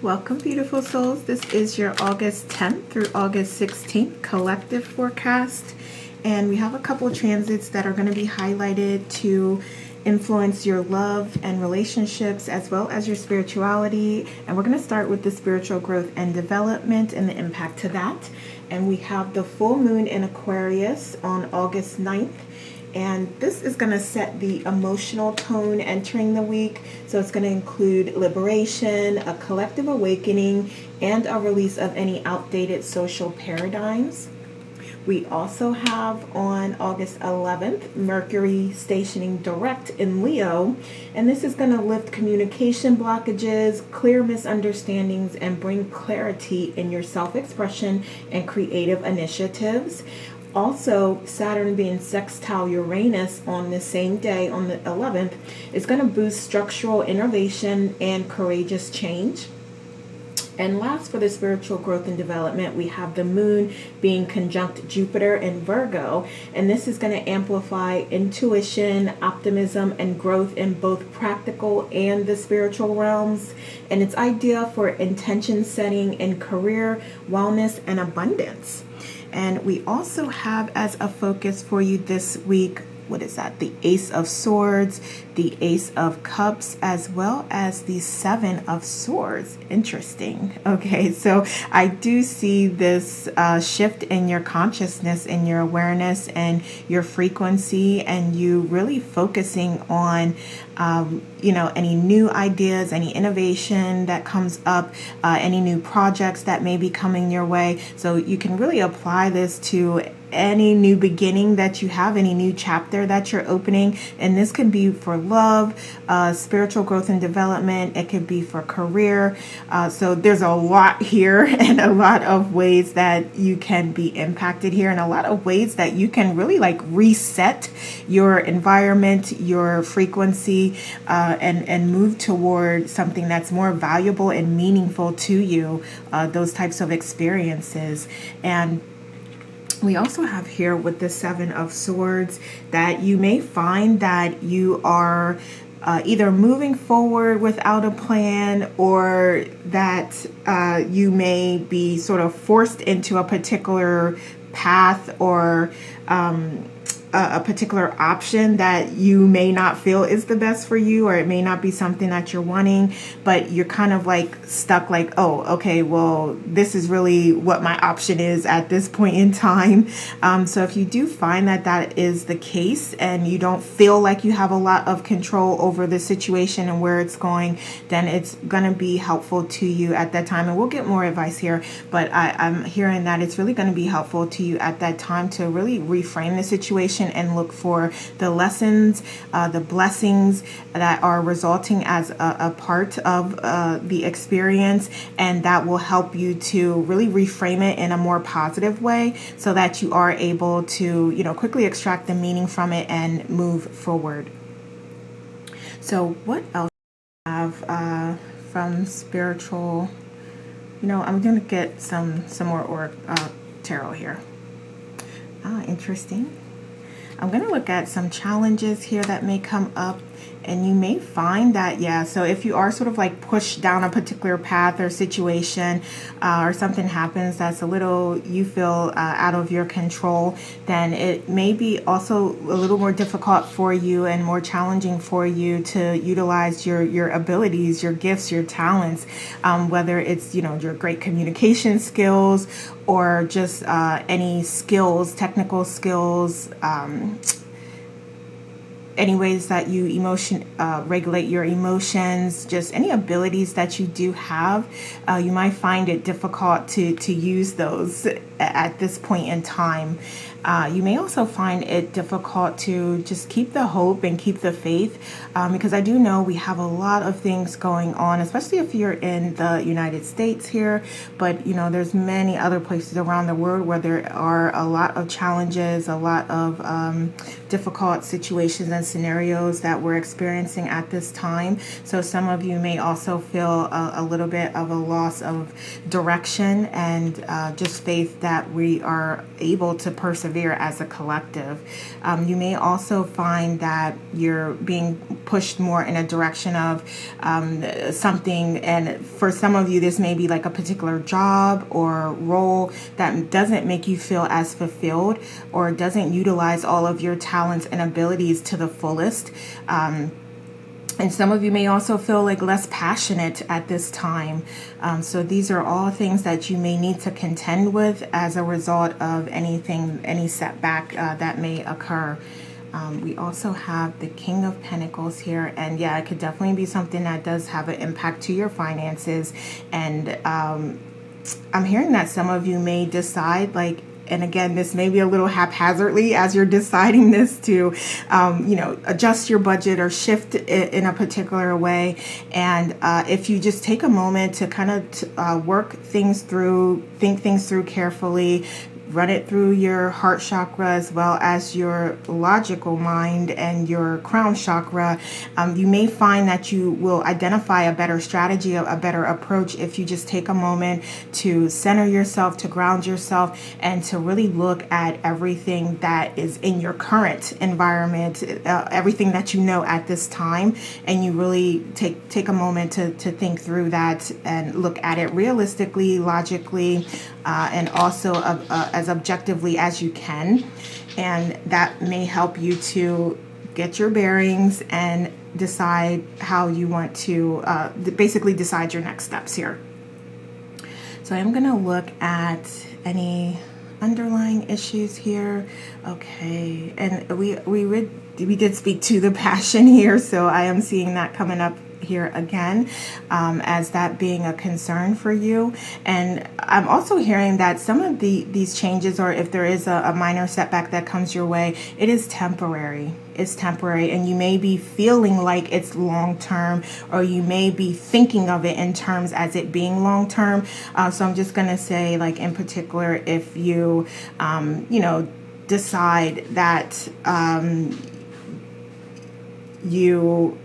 Welcome, beautiful souls. This is your August 10th through August 16th collective forecast. And we have a couple transits that are going to be highlighted to influence your love and relationships as well as your spirituality. And we're going to start with the spiritual growth and development and the impact to that. And we have the full moon in Aquarius on August 9th. And this is going to set the emotional tone entering the week. So it's going to include liberation, a collective awakening, and a release of any outdated social paradigms. We also have on August 11th, Mercury stationing direct in Leo. And this is going to lift communication blockages, clear misunderstandings, and bring clarity in your self-expression and creative initiatives. Also, Saturn being sextile Uranus on the same day, on the 11th, is going to boost structural innovation and courageous change. And last, for the spiritual growth and development, we have the moon being conjunct Jupiter in Virgo. And this is going to amplify intuition, optimism, and growth in both practical and the spiritual realms. And it's ideal for intention setting in career, wellness, and abundance. And we also have as a focus for you this week, what is that? The Ace of Swords, the Ace of Cups, as well as the Seven of Swords. Interesting. Okay, so I do see this shift in your consciousness, in your awareness and your frequency, and you really focusing on any new ideas, any innovation that comes up, any new projects that may be coming your way. So you can really apply this to any new beginning that you have, any new chapter that you're opening. And this could be for love, spiritual growth and development. It could be for career. So there's a lot here and a lot of ways that you can be impacted here, and a lot of ways that you can really reset your environment, your frequency, and move toward something that's more valuable and meaningful to you, those types of experiences. And we also have here with the Seven of Swords that you may find that you are either moving forward without a plan, or that you may be sort of forced into a particular path or a particular option that you may not feel is the best for you, or it may not be something that you're wanting, but you're kind of stuck oh, okay, well, this is really what my option is at this point in time. So if you do find that that is the case and you don't feel like you have a lot of control over the situation and where it's going, then it's going to be helpful to you at that time. And we'll get more advice here, but I'm hearing that it's really going to be helpful to you at that time to really reframe the situation and look for the lessons, the blessings that are resulting as a part of the experience, and that will help you to really reframe it in a more positive way so that you are able to, quickly extract the meaning from it and move forward. So what else do we have from spiritual? I'm going to get some more tarot here. Interesting. I'm going to look at some challenges here that may come up, and you may find that, so if you are sort of pushed down a particular path or situation, or something happens that's you feel out of your control, then it may be also a little more difficult for you and more challenging for you to utilize your abilities, your gifts, your talents, whether it's, your great communication skills or just any skills, technical skills, any ways that you regulate your emotions, just any abilities that you do have, you might find it difficult to use those at this point in time. You may also find it difficult to just keep the hope and keep the faith, because I do know we have a lot of things going on, especially if you're in the United States here, but there's many other places around the world where there are a lot of challenges, a lot of difficult situations and scenarios that we're experiencing at this time. So some of you may also feel a little bit of a loss of direction and just faith that we are able to persevere persevere as a collective. You may also find that you're being pushed more in a direction of something, and for some of you this may be like a particular job or role that doesn't make you feel as fulfilled or doesn't utilize all of your talents and abilities to the fullest. And some of you may also feel like less passionate at this time. So these are all things that you may need to contend with as a result of any setback that may occur. We also have the King of Pentacles here, and yeah, it could definitely be something that does have an impact to your finances. And I'm hearing that some of you may decide, like, and again, this may be a little haphazardly as you're deciding this to, adjust your budget or shift it in a particular way. And if you just take a moment to kind of work things through, think things through carefully, run it through your heart chakra as well as your logical mind and your crown chakra, you may find that you will identify a better strategy, a better approach if you just take a moment to center yourself, to ground yourself, and to really look at everything that is in your current environment, everything that you know at this time, and you really take a moment to think through that and look at it realistically, logically, and also as objectively as you can. And that may help you to get your bearings and decide how you want to basically decide your next steps here. So I'm going to look at any underlying issues here. Okay, and we did speak to the passion here, so I am seeing that coming up here again, as that being a concern for you. And I'm also hearing that some of these changes, or if there is a minor setback that comes your way, it is temporary. It's temporary, and you may be feeling like it's long term, or you may be thinking of it in terms as it being long term. So I'm just going to say, like, in particular, if you decide that you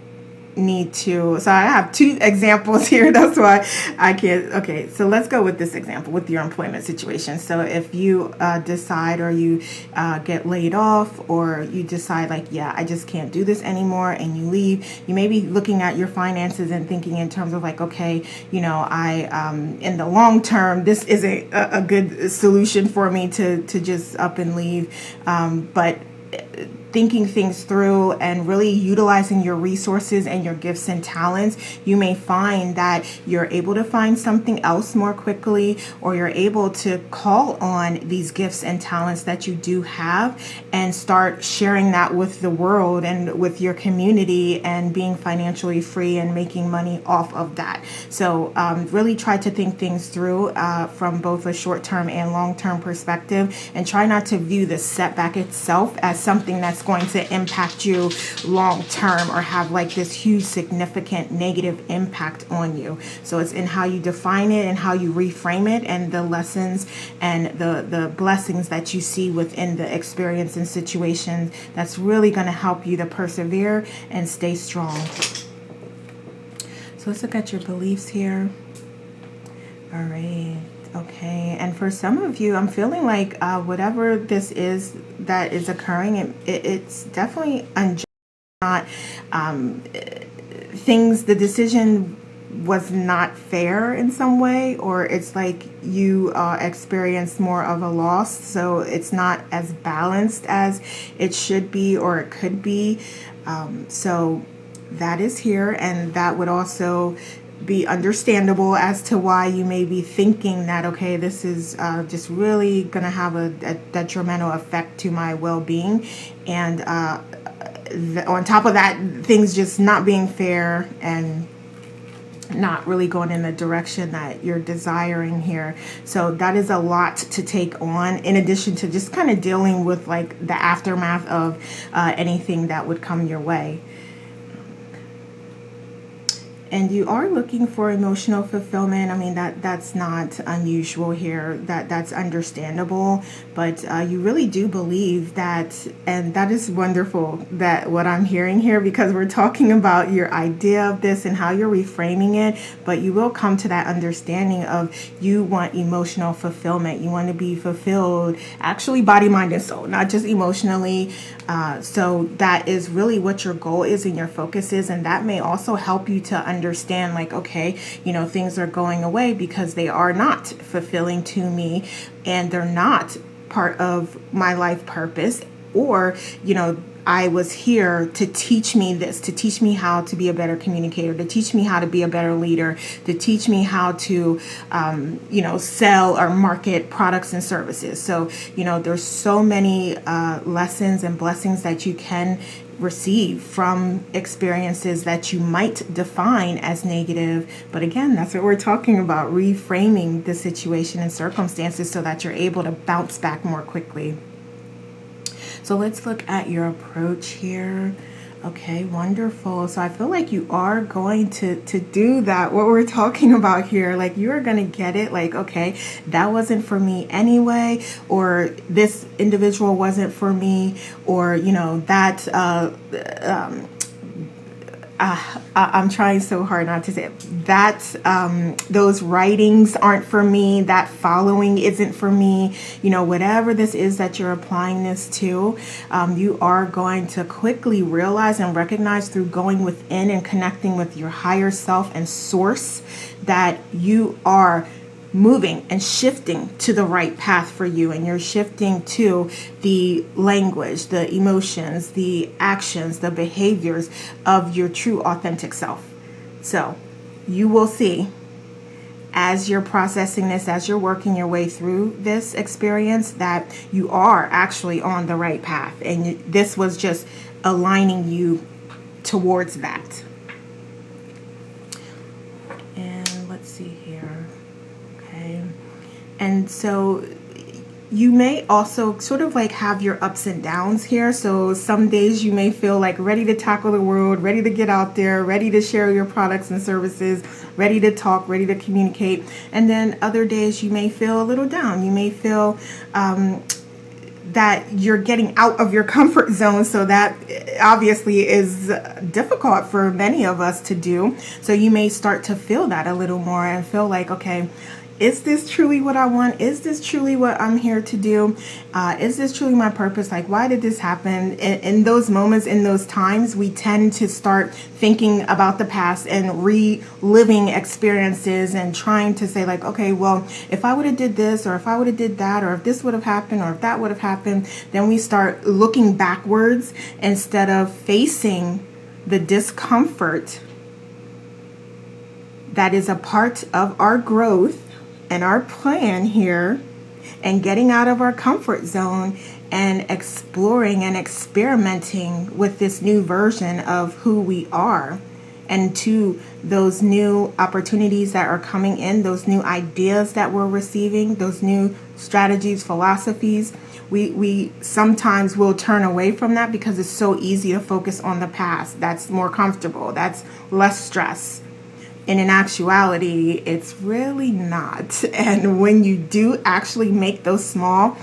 need to, so I have two examples here, that's why I can't. Okay, so let's go with this example with your employment situation. So if you decide, or you get laid off, or you decide like, yeah, I just can't do this anymore, and you leave, you may be looking at your finances and thinking in terms of like, okay, I in the long term, this isn't a good solution for me to just up and leave, but thinking things through and really utilizing your resources and your gifts and talents, you may find that you're able to find something else more quickly, or you're able to call on these gifts and talents that you do have and start sharing that with the world and with your community, and being financially free and making money off of that. So really try to think things through from both a short-term and long-term perspective, and try not to view the setback itself as something that's going to impact you long term, or have like this huge significant negative impact on you. So it's in how you define it and how you reframe it, and the lessons and the blessings that you see within the experience and situation that's really going to help you to persevere and stay strong. So let's look at your beliefs here. All right. Okay, and for some of you, I'm feeling like whatever this is that is occurring, it's definitely not things. The decision was not fair in some way, or it's like you experienced more of a loss, so it's not as balanced as it should be or it could be. So that is here, and that would also be understandable as to why you may be thinking that, okay, this is just really going to have a detrimental effect to my well-being. And on top of that, things just not being fair and not really going in the direction that you're desiring here. So that is a lot to take on, in addition to just kind of dealing with like the aftermath of anything that would come your way. And you are looking for emotional fulfillment. I mean, that's not unusual here. That's understandable. But you really do believe that, and that is wonderful, that what I'm hearing here, because we're talking about your idea of this and how you're reframing it. But you will come to that understanding of you want emotional fulfillment. You want to be fulfilled, actually, body, mind, and soul, not just emotionally. So that is really what your goal is and your focus is. And that may also help you to understand, like, okay, things are going away because they are not fulfilling to me and they're not part of my life purpose. Or, I was here to teach me this, to teach me how to be a better communicator, to teach me how to be a better leader, to teach me how to, sell or market products and services. So, there's so many lessons and blessings that you can receive from experiences that you might define as negative. But again, that's what we're talking about, reframing the situation and circumstances so that you're able to bounce back more quickly. So let's look at your approach here. Okay, wonderful. So I feel like you are going to do that, what we're talking about here. Like, you are going to get it. Like, okay, that wasn't for me anyway, or this individual wasn't for me, or, I'm trying so hard not to say it. That those writings aren't for me. That following isn't for me. Whatever this is that you're applying this to, you are going to quickly realize and recognize through going within and connecting with your higher self and source that you are moving and shifting to the right path for you, and you're shifting to the language, the emotions, the actions, the behaviors of your true authentic self. So you will see, as you're processing this, as you're working your way through this experience, that you are actually on the right path, and this was just aligning you towards that. And let's see here. And so you may also sort of like have your ups and downs here. So some days you may feel like ready to tackle the world, ready to get out there, ready to share your products and services, ready to talk, ready to communicate. And then other days you may feel a little down. You may feel that you're getting out of your comfort zone. So that obviously is difficult for many of us to do. So you may start to feel that a little more and feel like, okay, is this truly what I want? Is this truly what I'm here to do? Is this truly my purpose? Like, why did this happen? In those moments, in those times, we tend to start thinking about the past and reliving experiences and trying to say, like, okay, well, if I would have did this, or if I would have did that, or if this would have happened, or if that would have happened, then we start looking backwards instead of facing the discomfort that is a part of our growth and our plan here, and getting out of our comfort zone and exploring and experimenting with this new version of who we are, and to those new opportunities that are coming in, those new ideas that we're receiving, those new strategies, philosophies. We sometimes will turn away from that because it's so easy to focus on the past. That's more comfortable. That's less stress. And in actuality, it's really not. And when you do actually make those small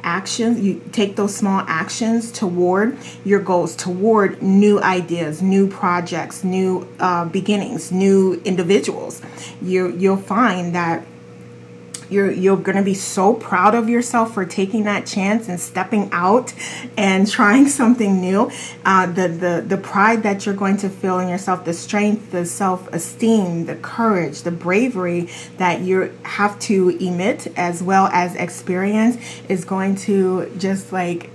actions, you take those small actions toward your goals, toward new ideas, new projects, new beginnings, new individuals, you'll find that you're going to be so proud of yourself for taking that chance and stepping out and trying something new. The pride that you're going to feel in yourself, the strength, the self-esteem, the courage, the bravery that you have to emit as well as experience is going to just like,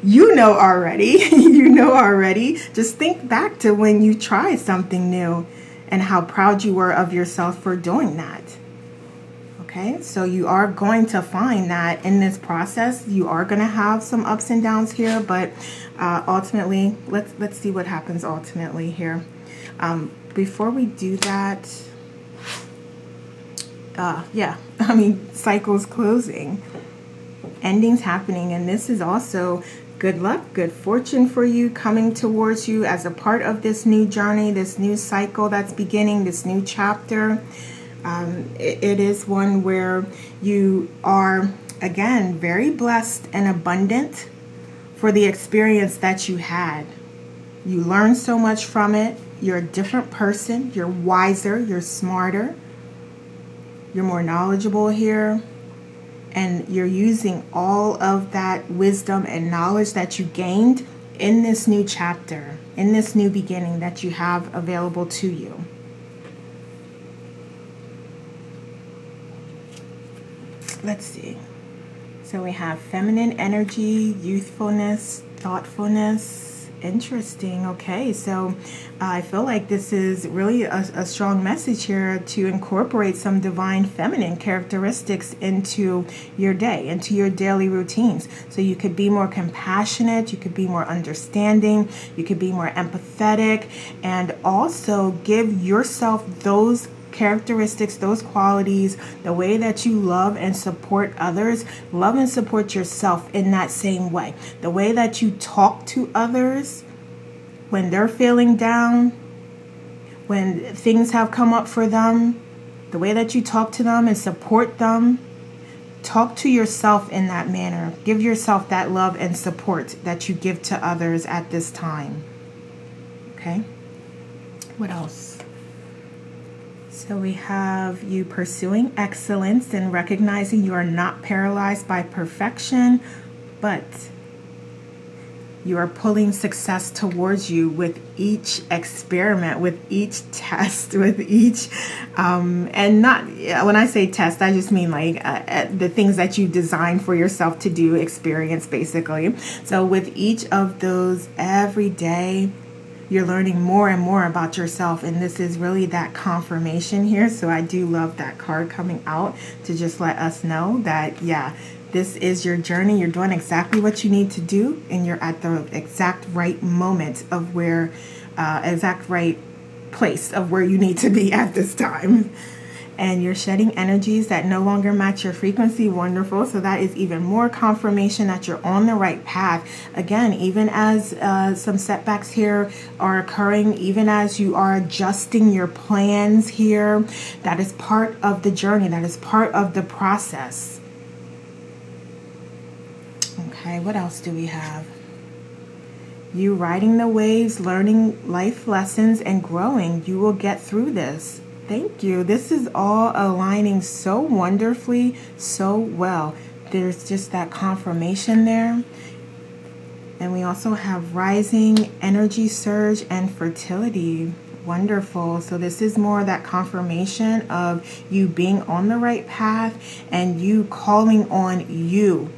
already. Already. Just think back to when you tried something new and how proud you were of yourself for doing that. Okay, so you are going to find that in this process, you are going to have some ups and downs here, but ultimately, let's see what happens ultimately here. Before we do that, cycles closing, endings happening, and this is also Good luck, good fortune for you coming towards you as a part of this new journey, this new cycle that's beginning, this new chapter. It is one where you are, again, very blessed and abundant for the experience that you had. You learned so much from it. You're a different person. You're wiser. You're smarter. You're more knowledgeable here. And you're using all of that wisdom and knowledge that you gained in this new chapter, in this new beginning that you have available to you. Let's see. So we have feminine energy, youthfulness, thoughtfulness. Interesting. Okay, so I feel like this is really a strong message here to incorporate some divine feminine characteristics into your day, into your daily routines. So you could be more compassionate, you could be more understanding, you could be more empathetic, and also give yourself those characteristics, those qualities, the way that you love and support others, love and support yourself in that same way. The way that you talk to others when they're feeling down, when things have come up for them, the way that you talk to them and support them, talk to yourself in that manner. Give yourself that love and support that you give to others at this time. Okay? What else? So we have you pursuing excellence and recognizing you are not paralyzed by perfection, but you are pulling success towards you with each experiment, with each test, with each, and not, when I say test, I just mean like the things that you design for yourself to do, experience basically. So with each of those every day, you're learning more and more about yourself, and this is really that confirmation here. So I do love that card coming out to just let us know that, yeah, this is your journey. You're doing exactly what you need to do, and you're at the exact right moment of where, exact right place of where you need to be at this time. And you're shedding energies that no longer match your frequency. Wonderful. So that is even more confirmation that you're on the right path. Again, even as some setbacks here are occurring, even as you are adjusting your plans here, that is part of the journey. That is part of the process. Okay, what else do we have? You riding the waves, learning life lessons, and growing. You will get through this. Thank you. This is all aligning so wonderfully, so well. There's just that confirmation there. And we also have rising energy surge and fertility. Wonderful. So this is more that confirmation of you being on the right path and you calling on you.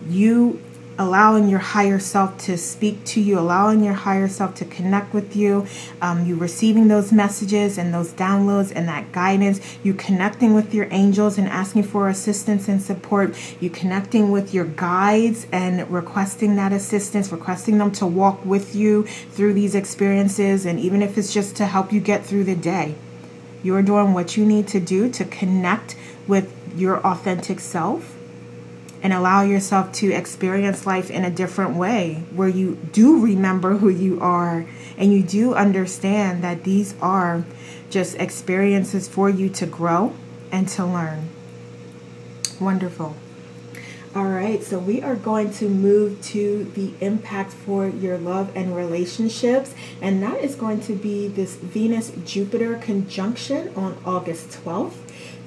You allowing your higher self to speak to you, allowing your higher self to connect with you, you receiving those messages and those downloads and that guidance, you connecting with your angels and asking for assistance and support, you connecting with your guides and requesting that assistance, requesting them to walk with you through these experiences, and even if it's just to help you get through the day. You're doing what you need to do to connect with your authentic self and allow yourself to experience life in a different way, where you do remember who you are and you do understand that these are just experiences for you to grow and to learn. Wonderful. All right, so we are going to move to the impact for your love and relationships, and that is going to be this Venus-Jupiter conjunction on August 12th.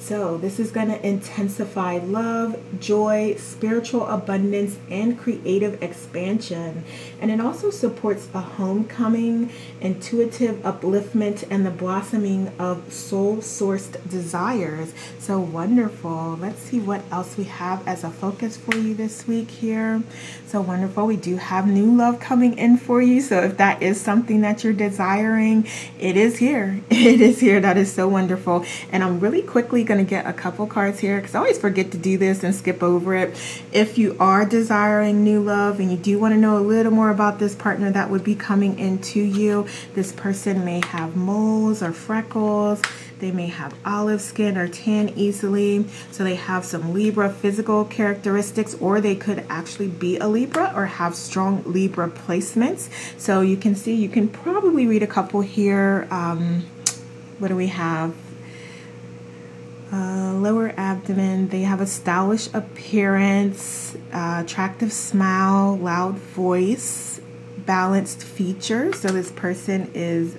So this is going to intensify love, joy, spiritual abundance, and creative expansion. And it also supports a homecoming, intuitive upliftment, and the blossoming of soul-sourced desires. So wonderful. Let's see what else we have as a focus for you this week here. So wonderful. We do have new love coming in for you. So if that is something that you're desiring, it is here. It is here. That is so wonderful. And I'm really quickly going to get a couple cards here because I always forget to do this and skip over it. If you are desiring new love and you do want to know a little more about this partner that would be coming into you, this person may have moles or freckles. They may have olive skin or tan easily. So they have some Libra physical characteristics, or they could actually be a Libra or have strong Libra placements. So you can see, you can probably read a couple here. What do we have? Lower abdomen. They have a stylish appearance, attractive smile, loud voice, balanced features. So this person is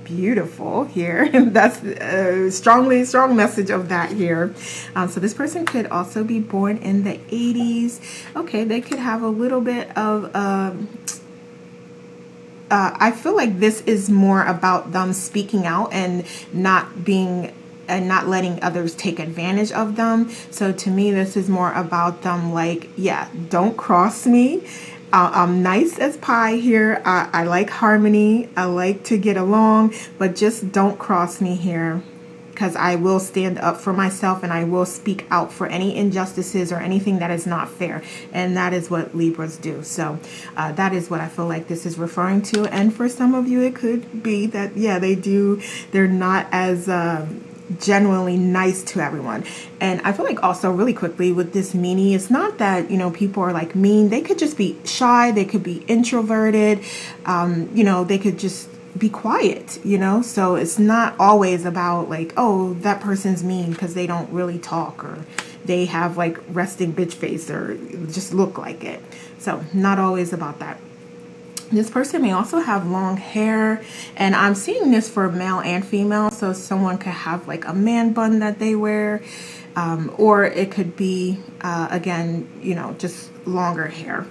beautiful here. That's a strong message of that here. So this person could also be born in the 80s. Okay, they could have a little bit of I feel like this is more about them speaking out and not letting others take advantage of them. So to me, this is more about them like, yeah, don't cross me. I'm nice as pie here. I like harmony. I like to get along, but just don't cross me here, because I will stand up for myself and I will speak out for any injustices or anything that is not fair. And that is what Libras do. So that is what I feel like this is referring to. And for some of you, it could be that, yeah, they're not as genuinely nice to everyone. And I feel like also really quickly with this meanie, it's not that, people are like mean. They could just be shy. They could be introverted. They could just be quiet, so it's not always about like, oh, that person's mean because they don't really talk, or they have like resting bitch face, or just look like it. So not always about that. This person may also have long hair, and I'm seeing this for male and female. So someone could have like a man bun that they wear, or it could be, again, just longer hair.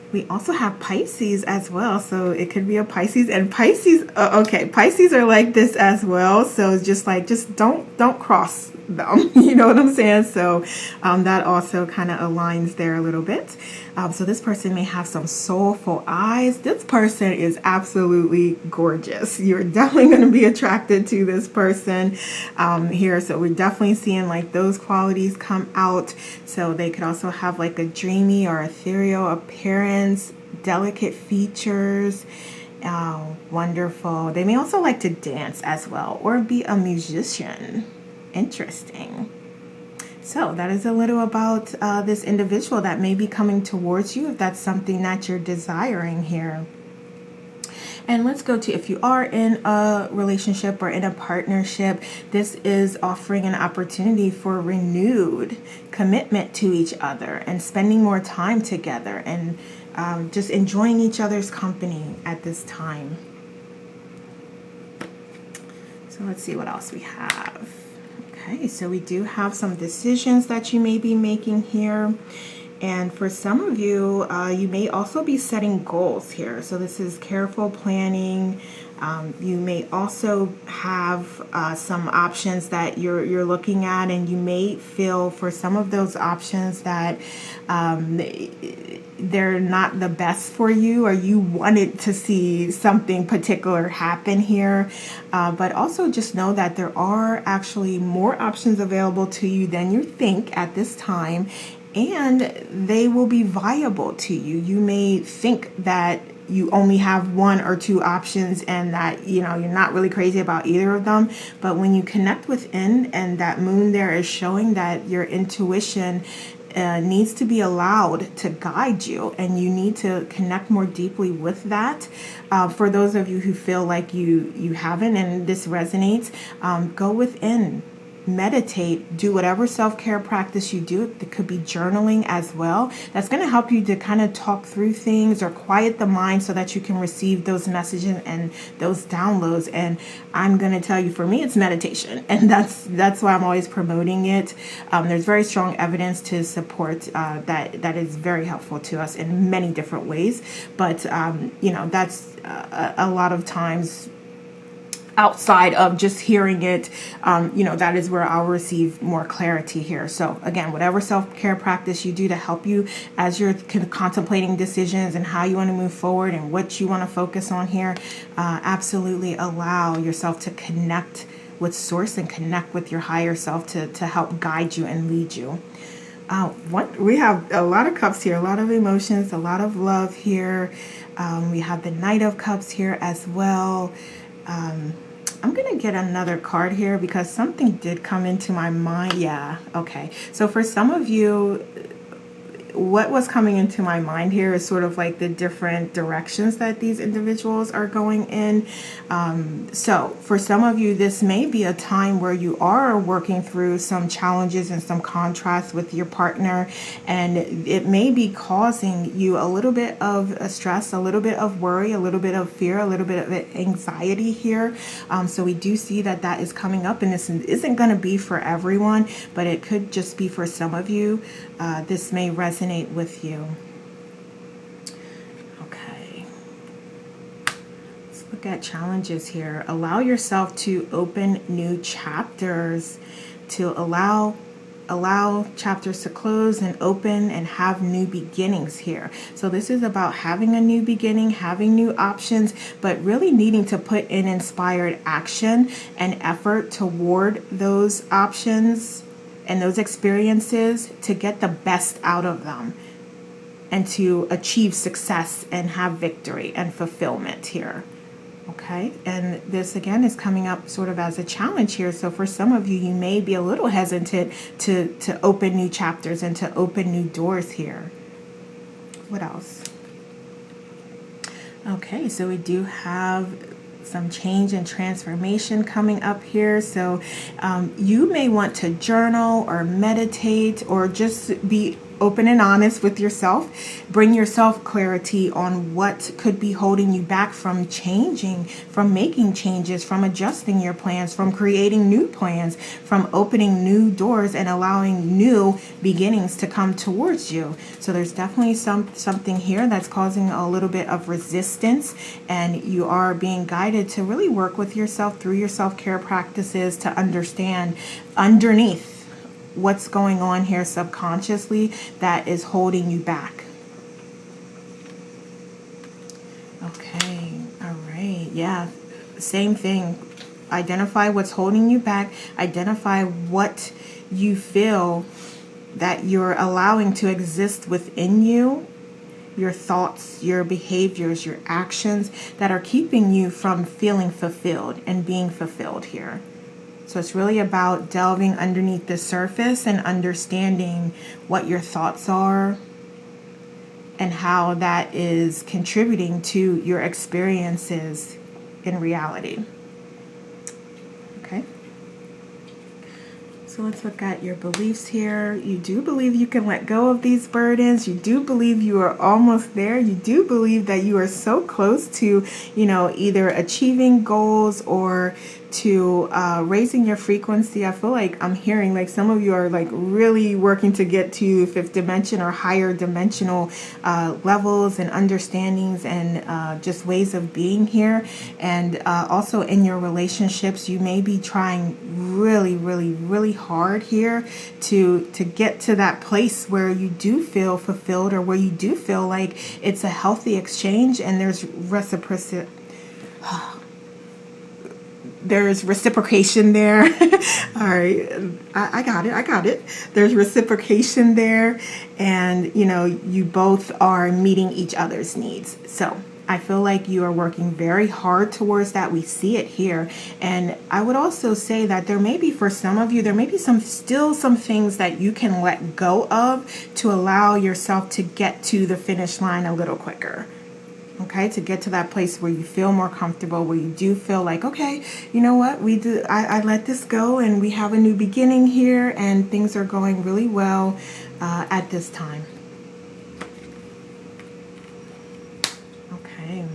We also have Pisces as well. So it could be a Pisces, and Pisces, Pisces are like this as well. So it's just don't cross them. You know what I'm saying? So that also kind of aligns there a little bit. So this person may have some soulful eyes. This person is absolutely gorgeous. You're definitely going to be attracted to this person here. So we're definitely seeing like those qualities come out. So they could also have like a dreamy or ethereal appearance, delicate features. Wonderful. They may also like to dance as well, or be a musician. Interesting. So that is a little about this individual that may be coming towards you, if that's something that you're desiring here. And let's go to, if you are in a relationship or in a partnership, this is offering an opportunity for renewed commitment to each other and spending more time together, and just enjoying each other's company at this time. So let's see what else we have. Okay, so we do have some decisions that you may be making here. And for some of you, you may also be setting goals here. So this is careful planning. You may also have some options that you're looking at, and you may feel for some of those options that they're not the best for you, or you wanted to see something particular happen here. But also just know that there are actually more options available to you than you think at this time, and they will be viable to you. You may think that you only have one or two options, and that you're not really crazy about either of them. But when you connect within, and that moon there is showing that your intuition needs to be allowed to guide you, and you need to connect more deeply with that. For those of you who feel like you haven't and this resonates, go within. Meditate, do whatever self-care practice you do. It could be journaling as well. That's going to help you to kind of talk through things or quiet the mind so that you can receive those messages and those downloads. And I'm going to tell you, for me, it's meditation, and that's why I'm always promoting it. There's very strong evidence to support that is very helpful to us in many different ways. But that's a lot of times outside of just hearing it, that is where I'll receive more clarity here. So again, whatever self-care practice you do to help you as you're contemplating decisions and how you want to move forward and what you want to focus on here, absolutely allow yourself to connect with source and connect with your higher self to help guide you and lead you. We have a lot of cups here, a lot of emotions, a lot of love here. We have the Knight of Cups here as well. I'm going to get another card here because something did come into my mind. Yeah, okay. So for some of you, what was coming into my mind here is sort of like the different directions that these individuals are going in. So for some of you, this may be a time where you are working through some challenges and some contrasts with your partner, and it may be causing you a little bit of stress, a little bit of worry, a little bit of fear, a little bit of anxiety here. So we do see that that is coming up, and this isn't going to be for everyone, but it could just be for some of you. This may resonate with you. Okay. Let's look at challenges here. Allow yourself to open new chapters, to allow chapters to close and open and have new beginnings here. So this is about having a new beginning, having new options, but really needing to put in inspired action and effort toward those options and those experiences to get the best out of them and to achieve success and have victory and fulfillment here. Okay, and this again is coming up sort of as a challenge here. So for some of you, you may be a little hesitant to open new chapters and to open new doors here. What else? Okay, so we do have some change and transformation coming up here. So you may want to journal or meditate or just be open and honest with yourself. Bring yourself clarity on what could be holding you back from changing, from making changes, from adjusting your plans, from creating new plans, from opening new doors and allowing new beginnings to come towards you. So there's definitely something here that's causing a little bit of resistance, and you are being guided to really work with yourself through your self-care practices to understand underneath what's going on here subconsciously that is holding you back. Okay, all right, yeah, same thing. Identify what's holding you back. Identify what you feel that you're allowing to exist within you, your thoughts, your behaviors, your actions that are keeping you from feeling fulfilled and being fulfilled here. So it's really about delving underneath the surface and understanding what your thoughts are and how that is contributing to your experiences in reality. Okay. So let's look at your beliefs here. You do believe you can let go of these burdens. You do believe you are almost there. You do believe that you are so close to, either achieving goals or to raising your frequency. I feel like I'm hearing like some of you are like really working to get to fifth dimension or higher dimensional levels and understandings and just ways of being here. And also in your relationships, you may be trying really, really, really hard here to get to that place where you do feel fulfilled or where you do feel like it's a healthy exchange and there's reciprocity. There's reciprocation there. All right, I got it. There's reciprocation there, and you both are meeting each other's needs. So I feel like you are working very hard towards that. We see it here. And I would also say that there may be, for some of you, there may be still some things that you can let go of to allow yourself to get to the finish line a little quicker. Okay, to get to that place where you feel more comfortable, where you do feel like, okay, you know what, I let this go and we have a new beginning here and things are going really well at this time. Okay.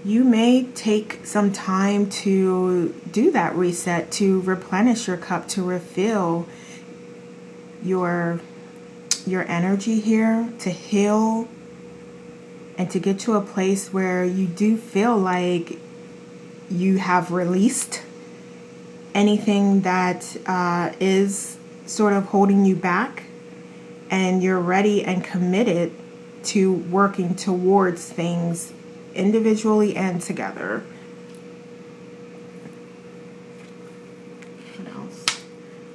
You may take some time to do that reset, to replenish your cup, to refill your energy here, to heal, and to get to a place where you do feel like you have released anything that is sort of holding you back, and you're ready and committed to working towards things individually and together.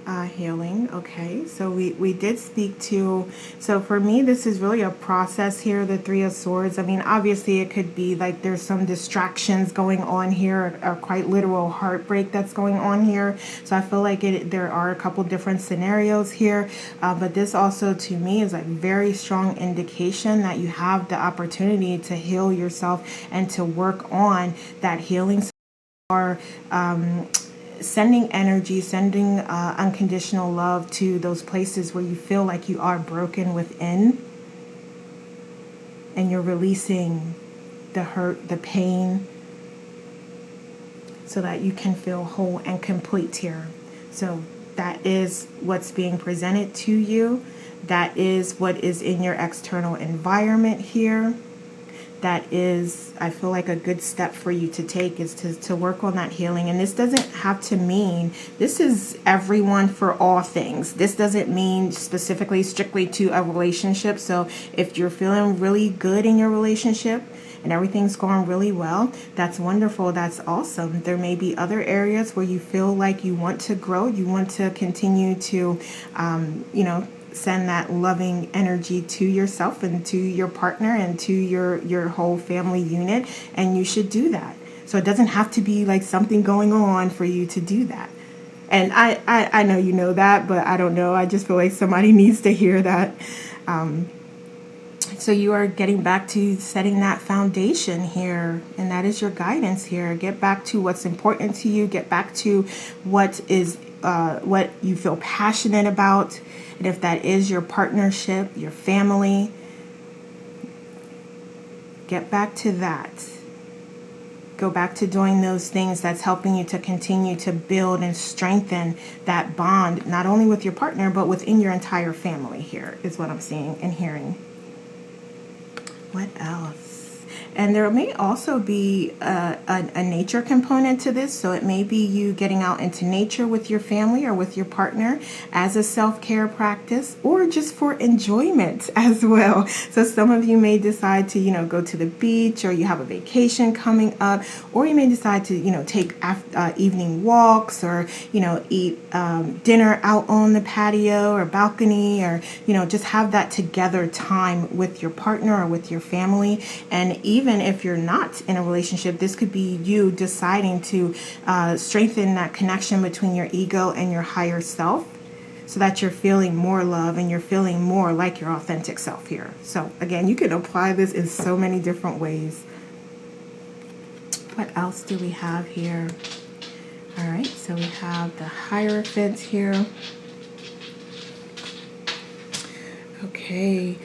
Healing. Okay, so we did speak to, so for me this is really a process here, the Three of Swords. I mean, obviously it could be like there's some distractions going on here, or quite literal heartbreak that's going on here. So I feel like there are a couple different scenarios here, but this also to me is a very strong indication that you have the opportunity to heal yourself and to work on that healing. So are sending energy, sending unconditional love to those places where you feel like you are broken within, and you're releasing the hurt, the pain, so that you can feel whole and complete here. So that is what's being presented to you. That is what is in your external environment here. That is, I feel like, a good step for you to take, is to work on that healing. And this doesn't have to mean, this is everyone for all things. This doesn't mean specifically, strictly to a relationship. So if you're feeling really good in your relationship and everything's going really well, that's wonderful. That's awesome. There may be other areas where you feel like you want to grow. You want to continue to, send that loving energy to yourself and to your partner and to your whole family unit, and you should do that. So it doesn't have to be like something going on for you to do that. And I know you know that, but I don't know. I just feel like somebody needs to hear that. So you are getting back to setting that foundation here, and that is your guidance here. Get back to what's important to you. Get back to what is what you feel passionate about. And if that is your partnership, your family, get back to that. Go back to doing those things that's helping you to continue to build and strengthen that bond, not only with your partner, but within your entire family here, is what I'm seeing and hearing. What else? And there may also be a nature component to this. So it may be you getting out into nature with your family or with your partner as a self-care practice, or just for enjoyment as well. So some of you may decide to, go to the beach, or you have a vacation coming up, or you may decide to, take evening walks, or, eat dinner out on the patio or balcony, or, just have that together time with your partner or with your family. And even if you're not in a relationship, this could be you deciding to strengthen that connection between your ego and your higher self, so that you're feeling more love and you're feeling more like your authentic self here. So again, you can apply this in so many different ways. What else do we have here? All right, so we have the Hierophant here. Okay.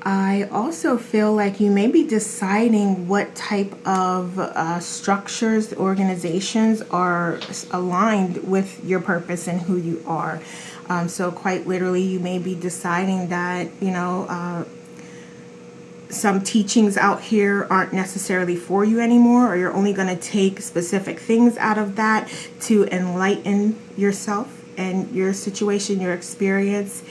I also feel like you may be deciding what type of structures, organizations are aligned with your purpose and who you are. So quite literally, you may be deciding that, some teachings out here aren't necessarily for you anymore, or you're only going to take specific things out of that to enlighten yourself and your situation, your experience.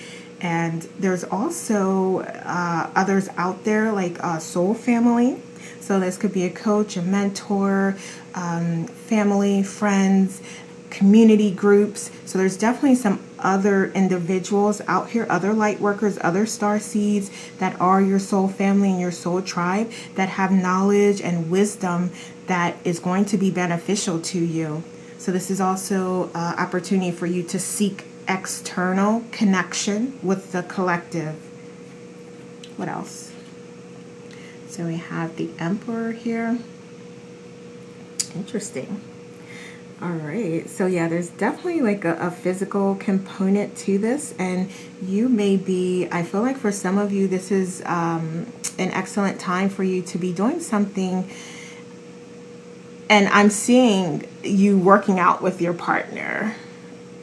And there's also others out there like soul family. So this could be a coach, a mentor, family, friends, community groups. So there's definitely some other individuals out here, other light workers, other star seeds that are your soul family and your soul tribe, that have knowledge and wisdom that is going to be beneficial to you. So this is also an opportunity for you to seek external connection with the collective. What else? So we have the Emperor here. Interesting. All right, so yeah, there's definitely like a physical component to this, and you may be, I feel like for some of you, this is an excellent time for you to be doing something. And I'm seeing you working out with your partner.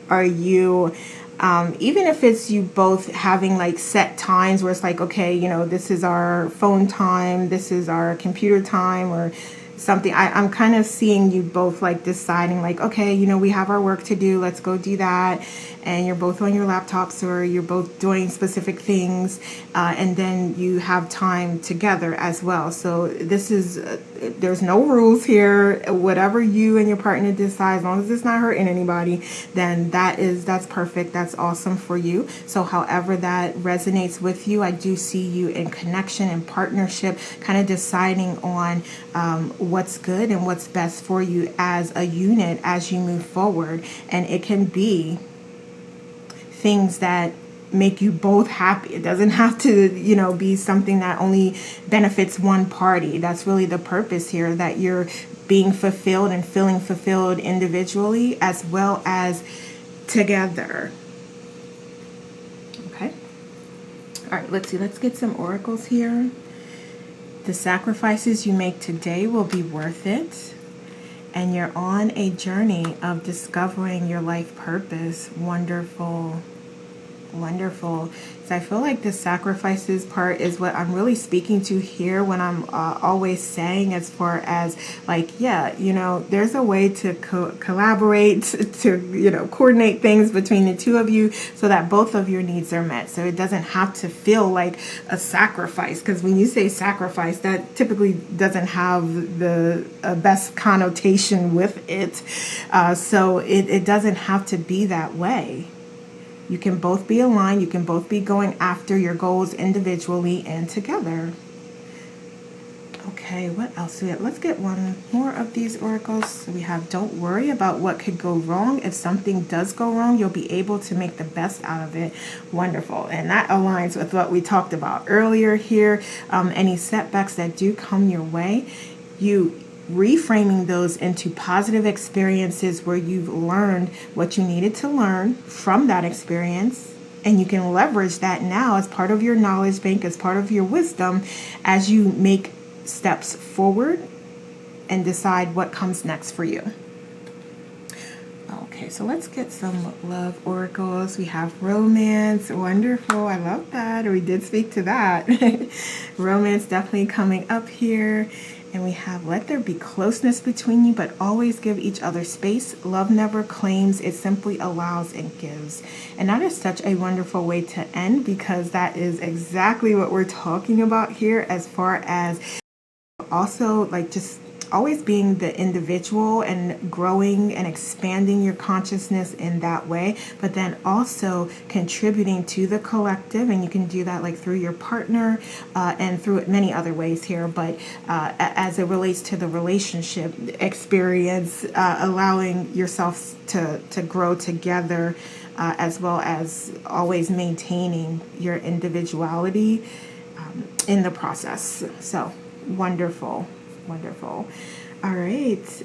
Are you, even if it's you both having like set times where it's like, okay, this is our phone time, this is our computer time, or something. I'm kind of seeing you both like deciding like, okay, we have our work to do, let's go do that. And you're both on your laptops, or you're both doing specific things, and then you have time together as well. So this is there's no rules here. Whatever you and your partner decide, as long as it's not hurting anybody, then that's perfect. That's awesome for you. So however that resonates with you, I do see you in connection and partnership, kind of deciding on what's good and what's best for you as a unit as you move forward. And it can be things that make you both happy. It doesn't have to, be something that only benefits one party. That's really the purpose here, that you're being fulfilled and feeling fulfilled individually as well as together. Okay. All right, let's see. Let's get some oracles here. The sacrifices you make today will be worth it. And you're on a journey of discovering your life purpose. Wonderful. Wonderful. So I feel like the sacrifices part is what I'm really speaking to here when I'm always saying, as far as like, there's a way to collaborate, to, coordinate things between the two of you so that both of your needs are met. So it doesn't have to feel like a sacrifice, because when you say sacrifice, that typically doesn't have the best connotation with it. So it doesn't have to be that way. You can both be aligned. You can both be going after your goals individually and together. Okay, what else do we have? Let's get one more of these oracles. We have, don't worry about what could go wrong. If something does go wrong, you'll be able to make the best out of it. Wonderful. And that aligns with what we talked about earlier here. Any setbacks that do come your way, you reframing those into positive experiences where you've learned what you needed to learn from that experience, and you can leverage that now as part of your knowledge bank, as part of your wisdom, as you make steps forward and decide what comes next for you. Okay, so let's get some love oracles. We have romance. Wonderful. I love that. We did speak to that. Romance definitely coming up here. And we have, let there be closeness between you, but always give each other space. Love never claims, it simply allows and gives. And that is such a wonderful way to end, because that is exactly what we're talking about here, as far as also like just always being the individual and growing and expanding your consciousness in that way, but then also contributing to the collective. And you can do that like through your partner and through many other ways here, but as it relates to the relationship experience, allowing yourself to grow together, as well as always maintaining your individuality in the process. So wonderful. Wonderful. All right.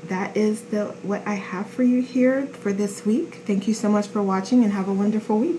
That is what I have for you here for this week. Thank you so much for watching, and have a wonderful week.